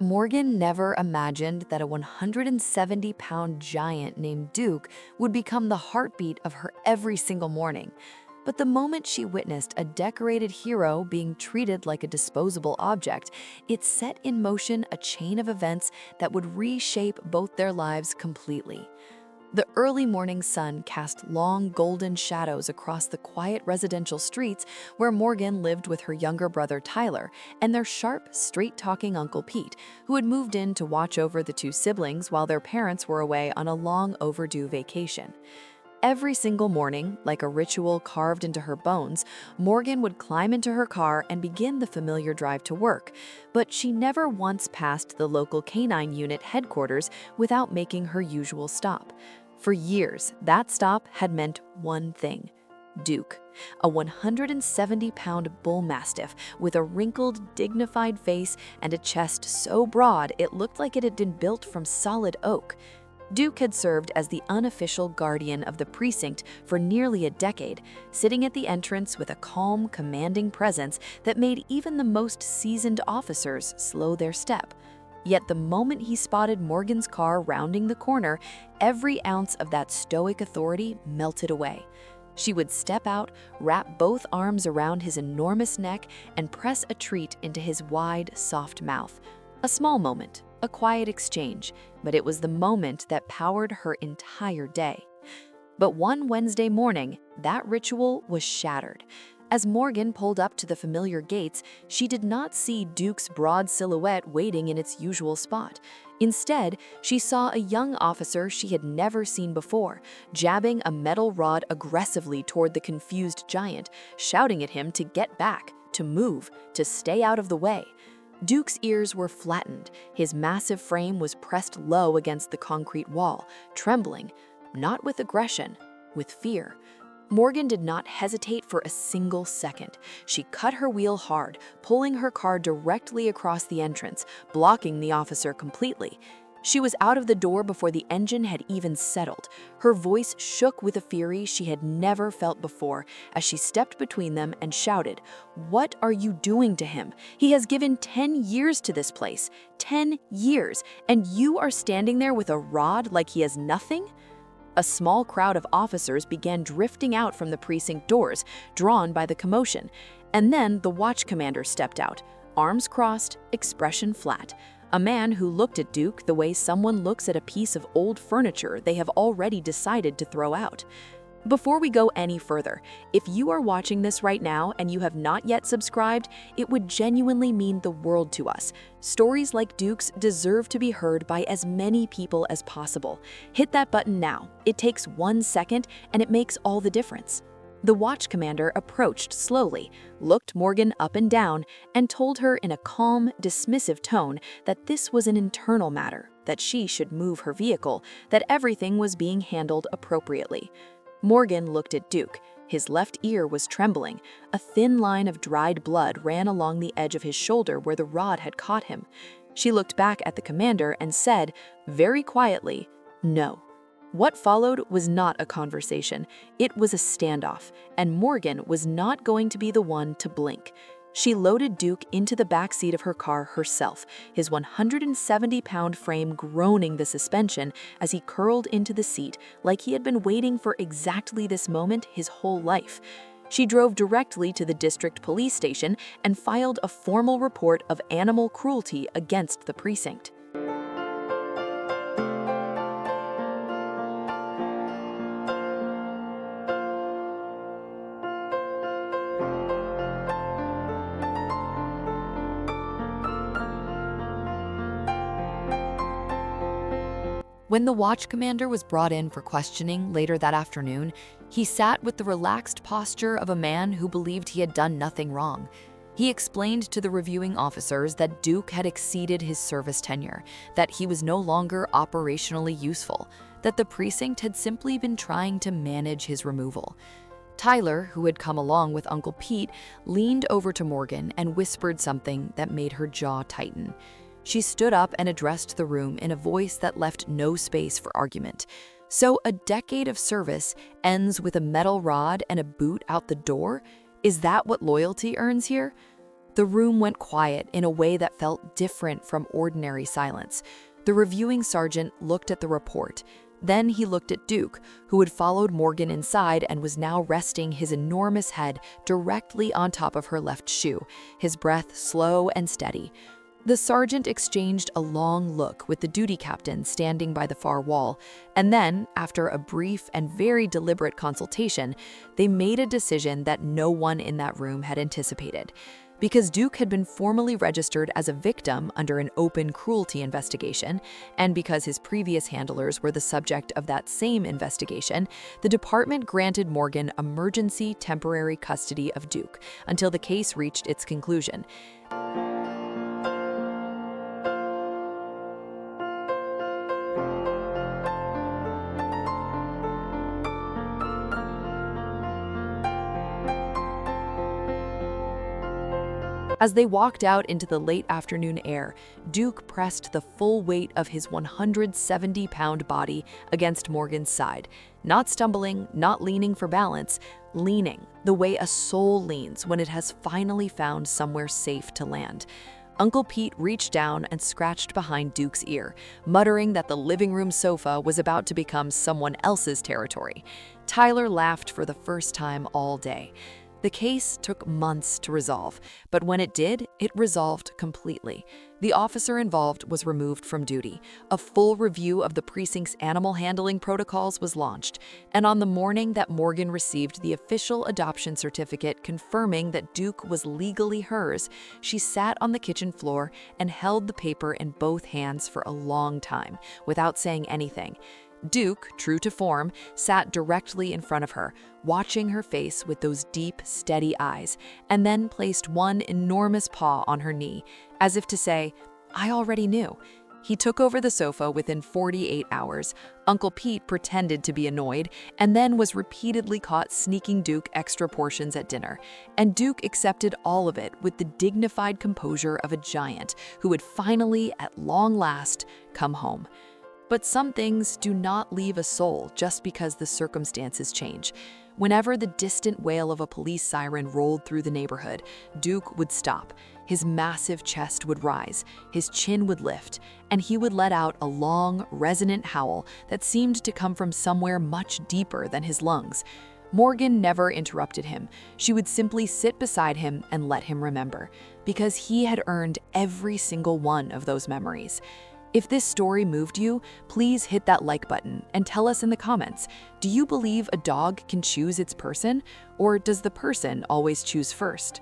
Morgan never imagined that a 170-pound giant named Duke would become the heartbeat of her every single morning. But the moment she witnessed a decorated hero being treated like a disposable object, it set in motion a chain of events that would reshape both their lives completely. The early morning sun cast long golden shadows across the quiet residential streets where Morgan lived with her younger brother Tyler and their sharp, straight-talking Uncle Pete, who had moved in to watch over the two siblings while their parents were away on a long overdue vacation. Every single morning, like a ritual carved into her bones, Morgan would climb into her car and begin the familiar drive to work, but she never once passed the local canine unit headquarters without making her usual stop. For years, that stop had meant one thing: Duke, a 170-pound Bullmastiff with a wrinkled, dignified face and a chest so broad it looked like it had been built from solid oak. Duke had served as the unofficial guardian of the precinct for nearly a decade, sitting at the entrance with a calm, commanding presence that made even the most seasoned officers slow their step. Yet the moment he spotted Morgan's car rounding the corner, every ounce of that stoic authority melted away. She would step out, wrap both arms around his enormous neck, and press a treat into his wide, soft mouth. A small moment, a quiet exchange, but it was the moment that powered her entire day. But one Wednesday morning, that ritual was shattered. As Morgan pulled up to the familiar gates, she did not see Duke's broad silhouette waiting in its usual spot. Instead, she saw a young officer she had never seen before, jabbing a metal rod aggressively toward the confused giant, shouting at him to get back, to move, to stay out of the way. Duke's ears were flattened, his massive frame was pressed low against the concrete wall, trembling, not with aggression, with fear. Morgan did not hesitate for a single second. She cut her wheel hard, pulling her car directly across the entrance, blocking the officer completely. She was out of the door before the engine had even settled. Her voice shook with a fury she had never felt before as she stepped between them and shouted, "What are you doing to him? He has given 10 years to this place. 10 years, and you are standing there with a rod like he has nothing?" A small crowd of officers began drifting out from the precinct doors, drawn by the commotion. And then the watch commander stepped out, arms crossed, expression flat. A man who looked at Duke the way someone looks at a piece of old furniture they have already decided to throw out. Before we go any further, if you are watching this right now and you have not yet subscribed, it would genuinely mean the world to us. Stories like Duke's deserve to be heard by as many people as possible. Hit that button now. It takes 1 second and it makes all the difference. The watch commander approached slowly, looked Morgan up and down, and told her in a calm, dismissive tone that this was an internal matter, that she should move her vehicle, that everything was being handled appropriately. Morgan looked at Duke. His left ear was trembling. A thin line of dried blood ran along the edge of his shoulder where the rod had caught him. She looked back at the commander and said, very quietly, "No." What followed was not a conversation. It was a standoff, and Morgan was not going to be the one to blink. She loaded Duke into the back seat of her car herself, his 170-pound frame groaning the suspension as he curled into the seat like he had been waiting for exactly this moment his whole life. She drove directly to the district police station and filed a formal report of animal cruelty against the precinct. When the watch commander was brought in for questioning later that afternoon, he sat with the relaxed posture of a man who believed he had done nothing wrong. He explained to the reviewing officers that Duke had exceeded his service tenure, that he was no longer operationally useful, that the precinct had simply been trying to manage his removal. Tyler, who had come along with Uncle Pete, leaned over to Morgan and whispered something that made her jaw tighten. She stood up and addressed the room in a voice that left no space for argument. "So a decade of service ends with a metal rod and a boot out the door? Is that what loyalty earns here?" The room went quiet in a way that felt different from ordinary silence. The reviewing sergeant looked at the report. Then he looked at Duke, who had followed Morgan inside and was now resting his enormous head directly on top of her left shoe, his breath slow and steady. The sergeant exchanged a long look with the duty captain standing by the far wall, and then, after a brief and very deliberate consultation, they made a decision that no one in that room had anticipated. Because Duke had been formally registered as a victim under an open cruelty investigation, and because his previous handlers were the subject of that same investigation, the department granted Morgan emergency temporary custody of Duke until the case reached its conclusion. As they walked out into the late afternoon air, Duke pressed the full weight of his 170-pound body against Morgan's side, not stumbling, not leaning for balance, leaning the way a soul leans when it has finally found somewhere safe to land. Uncle Pete reached down and scratched behind Duke's ear, muttering that the living room sofa was about to become someone else's territory. Tyler laughed for the first time all day. The case took months to resolve, but when it did, it resolved completely. The officer involved was removed from duty. A full review of the precinct's animal handling protocols was launched, and on the morning that Morgan received the official adoption certificate confirming that Duke was legally hers, she sat on the kitchen floor and held the paper in both hands for a long time, without saying anything. Duke, true to form, sat directly in front of her, watching her face with those deep, steady eyes, and then placed one enormous paw on her knee, as if to say, "I already knew." He took over the sofa within 48 hours. Uncle Pete pretended to be annoyed, and then was repeatedly caught sneaking Duke extra portions at dinner. And Duke accepted all of it with the dignified composure of a giant who had finally, at long last, come home. But some things do not leave a soul just because the circumstances change. Whenever the distant wail of a police siren rolled through the neighborhood, Duke would stop. His massive chest would rise, his chin would lift, and he would let out a long, resonant howl that seemed to come from somewhere much deeper than his lungs. Morgan never interrupted him. She would simply sit beside him and let him remember, because he had earned every single one of those memories. If this story moved you, please hit that like button and tell us in the comments, do you believe a dog can choose its person, or does the person always choose first?